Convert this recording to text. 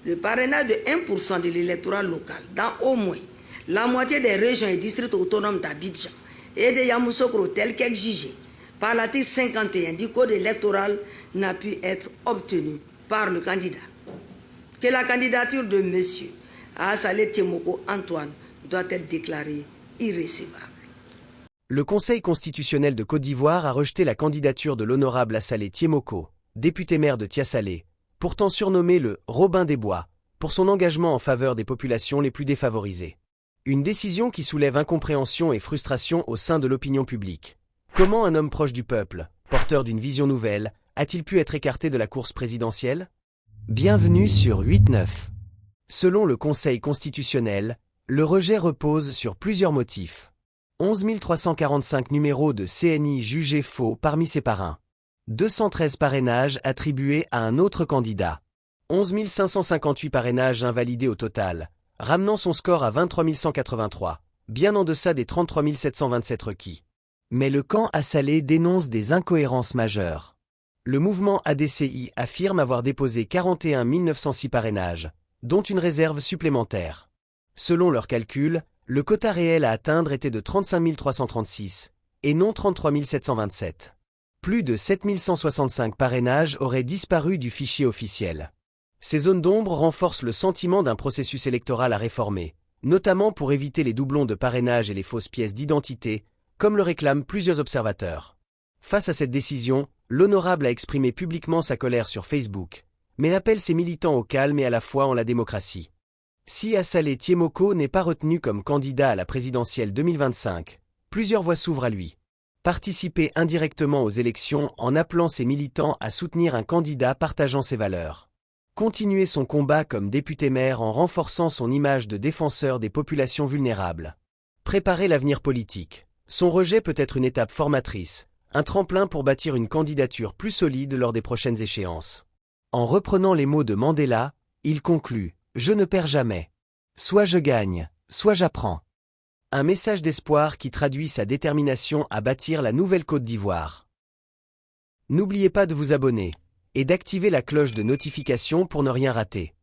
le parrainage de 1% de l'électorat local dans au moins la moitié des régions et districts autonomes d'Abidjan et de Yamoussoukro tel qu'exigé par l'article 51 du Code électoral n'a pu être obtenu par le candidat. Que la candidature de M. Assalé Tiemoko Antoine doit être déclarée irrecevable. Le Conseil constitutionnel de Côte d'Ivoire a rejeté la candidature de l'honorable Assalé Tiemoko, député maire de Tiassalé, pourtant surnommé le Robin des Bois, pour son engagement en faveur des populations les plus défavorisées. Une décision qui soulève incompréhension et frustration au sein de l'opinion publique. Comment un homme proche du peuple, porteur d'une vision nouvelle, a-t-il pu être écarté de la course présidentielle? Bienvenue sur 8-9. Selon le Conseil constitutionnel, le rejet repose sur plusieurs motifs. 11 345 numéros de CNI jugés faux parmi ses parrains. 213 parrainages attribués à un autre candidat. 11 558 parrainages invalidés au total, ramenant son score à 23 183, bien en deçà des 33 727 requis. Mais le camp Assalé dénonce des incohérences majeures. Le mouvement ADCI affirme avoir déposé 41 906 parrainages, dont une réserve supplémentaire. Selon leurs calculs, le quota réel à atteindre était de 35 336, et non 33 727. Plus de 7 165 parrainages auraient disparu du fichier officiel. Ces zones d'ombre renforcent le sentiment d'un processus électoral à réformer, notamment pour éviter les doublons de parrainage et les fausses pièces d'identité, comme le réclament plusieurs observateurs. Face à cette décision, l'honorable a exprimé publiquement sa colère sur Facebook, mais appelle ses militants au calme et à la foi en la démocratie. Si Assalé Tiemoko n'est pas retenu comme candidat à la présidentielle 2025, plusieurs voies s'ouvrent à lui. Participer indirectement aux élections en appelant ses militants à soutenir un candidat partageant ses valeurs. Continuer son combat comme député-maire en renforçant son image de défenseur des populations vulnérables. Préparer l'avenir politique. Son rejet peut être une étape formatrice, un tremplin pour bâtir une candidature plus solide lors des prochaines échéances. En reprenant les mots de Mandela, il conclut « Je ne perds jamais. Soit je gagne, soit j'apprends ». Un message d'espoir qui traduit sa détermination à bâtir la nouvelle Côte d'Ivoire. N'oubliez pas de vous abonner et d'activer la cloche de notification pour ne rien rater.